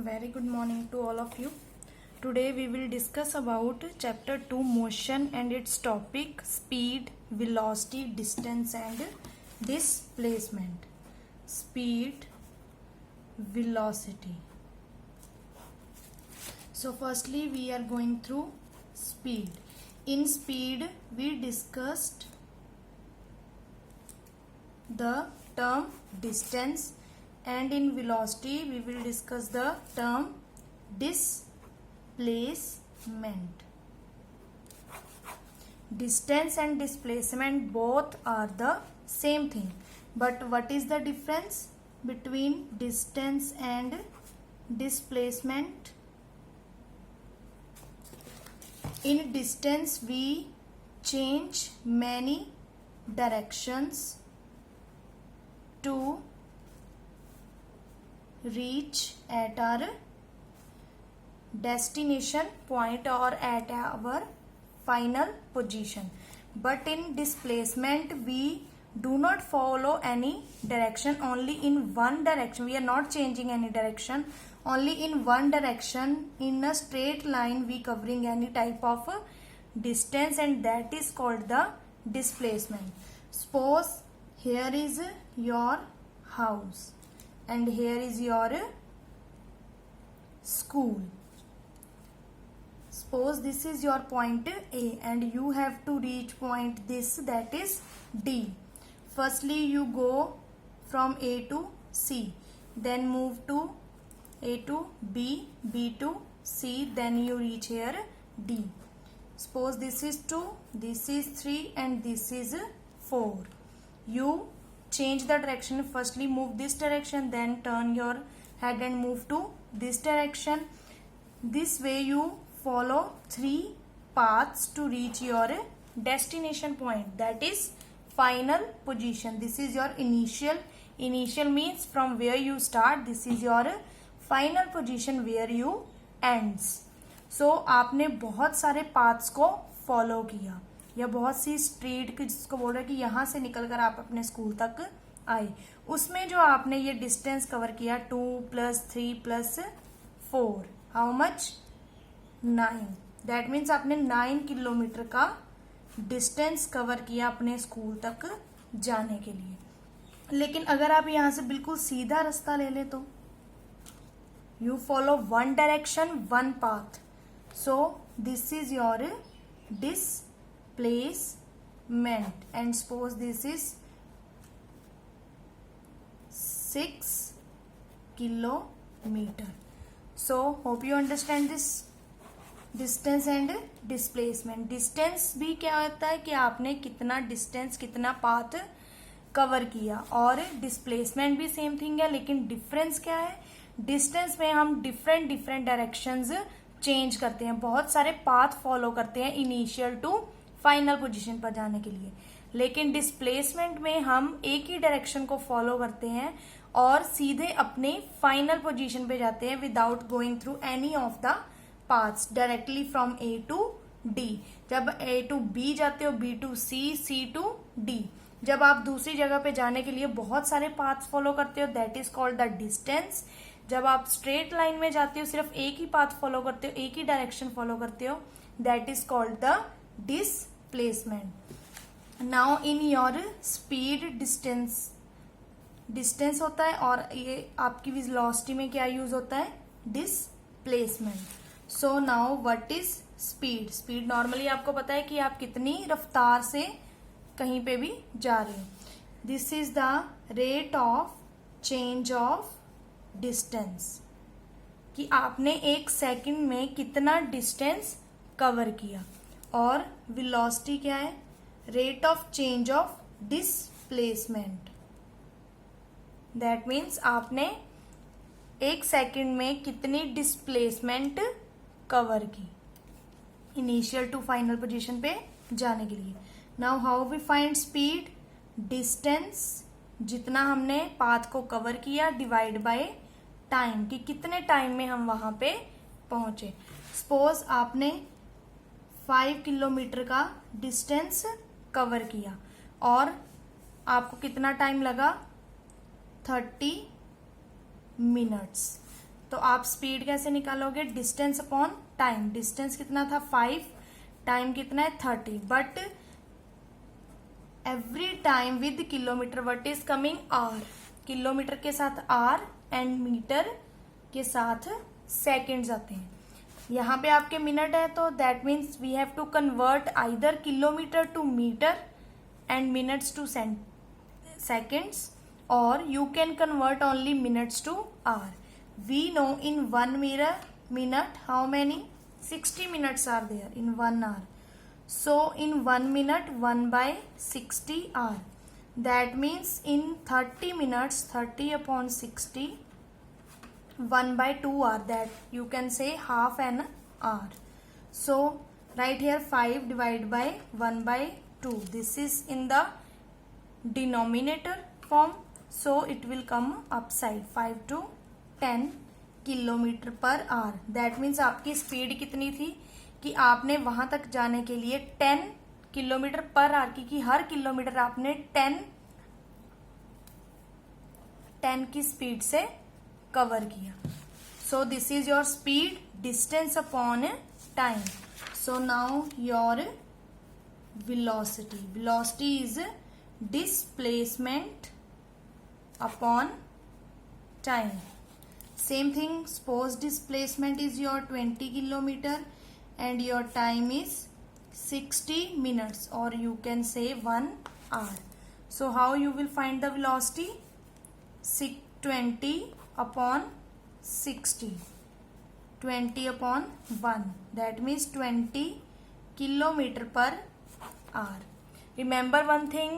Very good morning to all of you. Today we will discuss about chapter 2 motion and its topic speed, velocity, distance and displacement. Speed, velocity. So firstly we are going through speed. In speed we discussed the term distance, and in velocity we will discuss the term displacement. Distance and displacement both are the same thing, but what is the difference between distance and displacement? In distance we change many directions to reach at our destination point or at our final position, but in displacement we do not follow any direction, only in one direction. We are not changing any direction, only in one direction in a straight line we covering any type of distance, and that is called the displacement. Suppose here is your house and here is your school. Suppose this is your point A and you have to reach point this, that is D. Firstly you go from A to C, then move to A to B, B to C, then you reach here D. Suppose this is 2, this is 3 and this is 4. You change the direction. Firstly move this direction, then turn your head and move to this direction. This way you follow 3 paths to reach your destination point, that is final position. This is your initial means from where you start, this is your final position where you ends. So आपने बहुत सारे paths को follow किया या बहुत सी street जिसको बोल रहे हैं कि यहाँ से निकलकर आप अपने स्कूल तक आए, उसमें जो आपने ये डिस्टेंस कवर किया 2 + 3 + 4, हाउ मच? 9. दैट मीन्स आपने 9 किलोमीटर का डिस्टेंस कवर किया अपने स्कूल तक जाने के लिए. लेकिन अगर आप यहाँ से बिल्कुल सीधा रास्ता ले ले तो you follow one direction one path. So this is your displacement, and suppose this is 6 kilometer. So hope you understand this distance and displacement. Distance भी क्या होता है कि आपने कितना डिस्टेंस कितना पाथ कवर किया, और डिस्प्लेसमेंट भी सेम थिंग है, लेकिन डिफरेंस क्या है? डिस्टेंस में हम डिफरेंट डायरेक्शंस चेंज करते हैं, बहुत सारे पाथ फॉलो करते हैं इनिशियल टू फाइनल पोजीशन पर जाने के लिए. लेकिन डिस्प्लेसमेंट में हम एक ही डायरेक्शन को फॉलो करते हैं और सीधे अपने फाइनल पोजीशन पे जाते हैं without going through any of the paths, directly from A to D. जब ए टू बी जाते हो, B to C, C to D. जब आप दूसरी जगह पे जाने के लिए बहुत सारे पाथ्स फॉलो करते हो, that is called the distance. जब आप स्ट्रेट लाइन में जाते हो, सिर्फ एक ही पाथ फॉलो करते हो, एक ही डायरेक्शन फॉलो करते हो, that is called the displacement. Now in your speed distance होता है, और ये आपकी वेलोसिटी में क्या यूज होता है? Displacement. So now what is speed? Speed normally आपको पता है कि आप कितनी रफ्तार से कहीं पे भी जा रहे हो. This is the rate of change of distance, कि आपने एक सेकंड में कितना डिस्टेंस कवर किया. और वेलोसिटी क्या है? Rate of change of displacement. That means आपने एक सेकंड में कितनी डिस्प्लेसमेंट कवर की इनिशियल टू फाइनल पोजीशन पे जाने के लिए. Now how we find speed? Distance, जितना हमने पाथ को कवर किया, डिवाइड बाय टाइम, कि कितने टाइम में हम वहां पे पहुंचे. सपोज आपने 5 किलोमीटर का डिस्टेंस कवर किया और आपको कितना टाइम लगा? 30 मिनट्स. तो आप स्पीड कैसे निकालोगे, डिस्टेंस अपॉन टाइम। डिस्टेंस कितना था 5, टाइम कितना है 30, but every time with kilometre what is coming hour. Kilometre के साथ आर एंड मीटर के साथ सेकेंड्स आते हैं। यहाँ पे आपके मिनट है तो that means we have to convert either kilometre to metre and minutes to seconds, or you can convert only minutes to hour. We know in 1 minute how many 60 minutes are there in 1 hour. So in 1 minute 1 by 60 hour, that means in 30 minutes 30 upon 60 1 by 2 hour, that you can say half an hour. So right here 5 divided by 1 by 2, this is in the denominator form, so it will come upside 5 to 10 kilometre per hour. That means आपकी speed कितनी थी कि आपने वहां तक जाने के लिए 10 किलोमीटर पर आवर की, कि हर किलोमीटर आपने 10 की स्पीड से कवर किया। So this is your speed, distance upon time. So now your velocity. Velocity is displacement upon time. Same thing, suppose displacement is your 20 kilometer and your time is 60 minutes, or you can say 1 hour. So how you will find the velocity? 20 upon 60, 20 upon 1, that means 20 kilometer per hour. Remember one thing,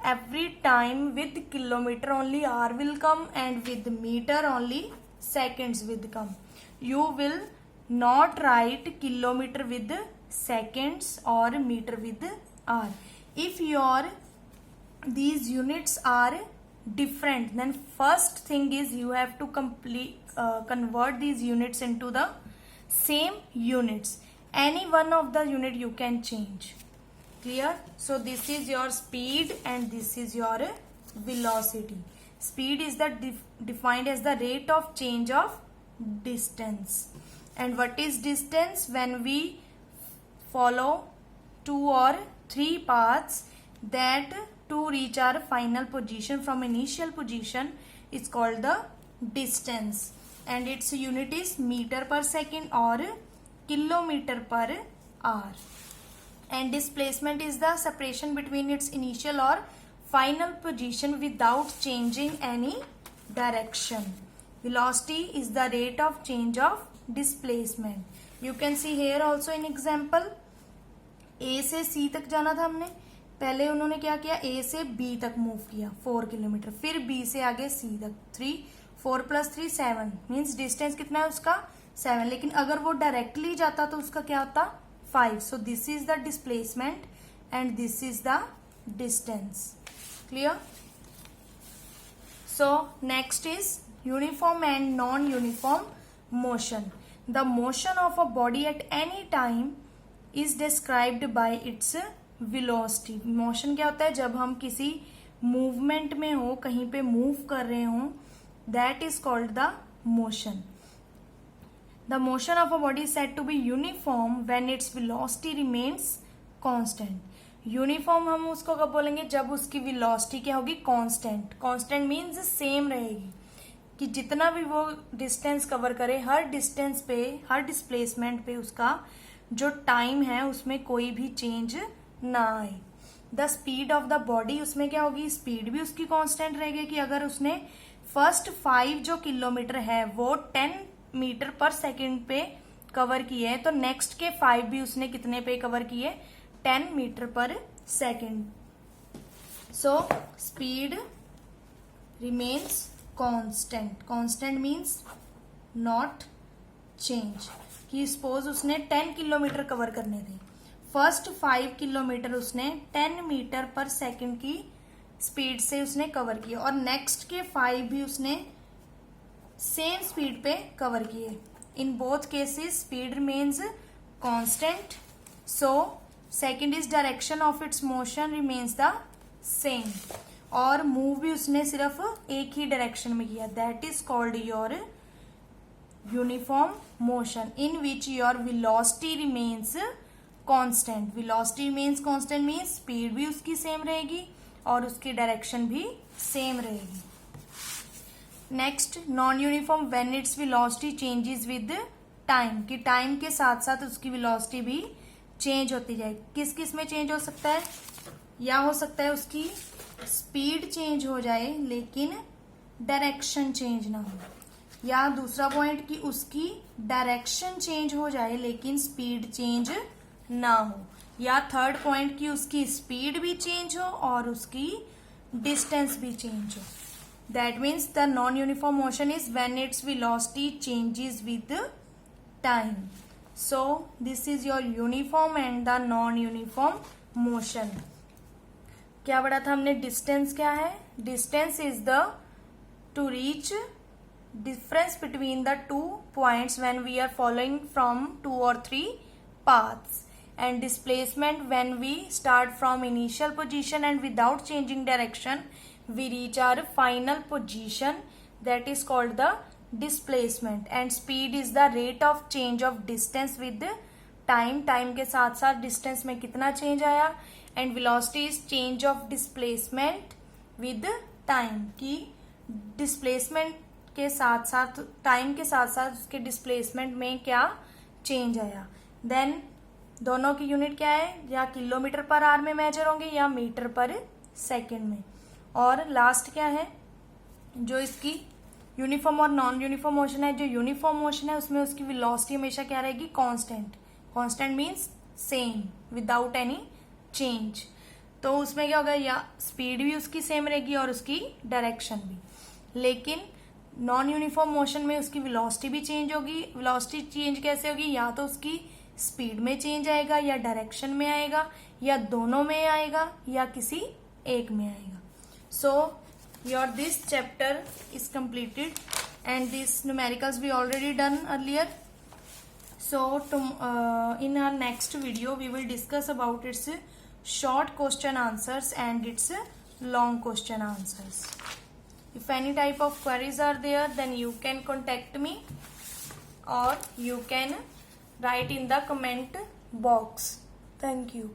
every time with kilometer only hour will come and with meter only seconds will come. You will not write kilometer with seconds or meter with hour. If your these units are different, then first thing is you have to convert these units into the same units. Any one of the unit you can change. Clear? So this is your speed and this is your velocity. Speed is the defined as the rate of change of distance. And what is distance? When we follow 2 or 3 paths that to reach our final position from initial position is called the distance, and its unit is meter per second or kilometer per hour. And displacement is the separation between its initial or final position without changing any direction. Velocity is the rate of change of displacement. You can see here also in example, A से C तक जाना था हमने, पहले उन्होंने क्या किया, A से B तक मूव किया 4 किलोमीटर, फिर B से आगे C तक 3, 4 + 3 7, मीन्स डिस्टेंस कितना है उसका 7, लेकिन अगर वो डायरेक्टली जाता तो उसका क्या होता 5. So this is the displacement and this is the distance. Clear? So next is uniform and non-uniform motion. The motion of a body at any time is described by its velocity. Motion क्या होता है, जब हम किसी movement में हो, कहीं पे मूव कर रहे हो, that is called the motion. The motion of a body is said to be uniform when its velocity remains constant. Uniform हम उसको कब बोलेंगे, जब उसकी velocity क्या होगी, constant. Constant means same रहेगी, कि जितना भी वो डिस्टेंस कवर करे, हर डिस्टेंस पे, हर डिस्प्लेसमेंट पे उसका जो टाइम है उसमें कोई भी चेंज ना आए. The speed of the body, उसमें क्या होगी, स्पीड भी उसकी कांस्टेंट रहेगी, कि अगर उसने फर्स्ट 5 जो किलोमीटर है वो 10 मीटर पर सेकंड पे कवर किए हैं, तो नेक्स्ट के 5 भी उसने कितने पे कवर किए, 10 मीटर पर second. So speed remains constant. Constant means not change. कि सपोज उसने 10 किलोमीटर कवर करने थे, फर्स्ट 5 किलोमीटर उसने 10 मीटर पर सेकंड की स्पीड से उसने कवर किया, और नेक्स्ट के 5 भी उसने सेम स्पीड पे कवर किए. In both cases speed remains constant. So second is direction of its motion remains the same, और मूव भी उसने सिर्फ एक ही डायरेक्शन में किया, that is called your uniform motion in which your velocity remains constant. velocity remains constant means speed भी उसकी same रहेगी और उसकी डायरेक्शन भी सेम रहेगी. Next non uniform when its velocity changes with time, कि टाइम के साथ साथ उसकी वेलोसिटी भी चेंज होती जाए. किस किस में चेंज हो सकता है? या हो सकता है उसकी स्पीड चेंज हो जाए लेकिन डायरेक्शन चेंज ना हो, या दूसरा पॉइंट कि उसकी डायरेक्शन चेंज हो जाए लेकिन स्पीड चेंज ना हो, या थर्ड पॉइंट कि उसकी स्पीड भी चेंज हो और उसकी डिस्टेंस भी चेंज हो. That means the non uniform motion is when its velocity changes with time. So this is your uniform and the non uniform motion. क्या पढ़ा था हमने? डिस्टेंस क्या है? Distance is the to reach difference between the 2 points when we are following from 2 or 3 paths, and displacement when we start from initial position and without changing direction we reach our final position, that is called the displacement. And speed is the rate of change of distance with time, time के साथ साथ distance में कितना change आया. and velocity is change of displacement with time, की displacement के साथ साथ टाइम के साथ साथ उसके डिस्प्लेसमेंट में क्या चेंज आया. देन दोनों की यूनिट क्या है? या किलोमीटर पर आवर में मेजर होंगे या मीटर पर सेकंड में. और लास्ट क्या है? जो इसकी यूनिफॉर्म और नॉन यूनिफॉर्म मोशन है, जो यूनिफॉर्म मोशन है उसमें उसकी वेलोसिटी हमेशा क्या रहेगी? Constant. Constant means same without any change. तो उसमें क्या होगा? या स्पीड भी उसकी सेम रहेगी और उसकी डायरेक्शन भी. लेकिन नॉन यूनिफॉर्म मोशन में उसकी वेलोसिटी भी चेंज होगी. वेलोसिटी चेंज कैसे होगी? या तो उसकी स्पीड में चेंज आएगा, या डायरेक्शन में आएगा, या दोनों में आएगा, या किसी एक में आएगा. So your this chapter is completed and this numericals we already done earlier. So in our next video we will discuss about its short question answers and its long question answers. If any type of queries are there, then you can contact me or you can write in the comment box. Thank you.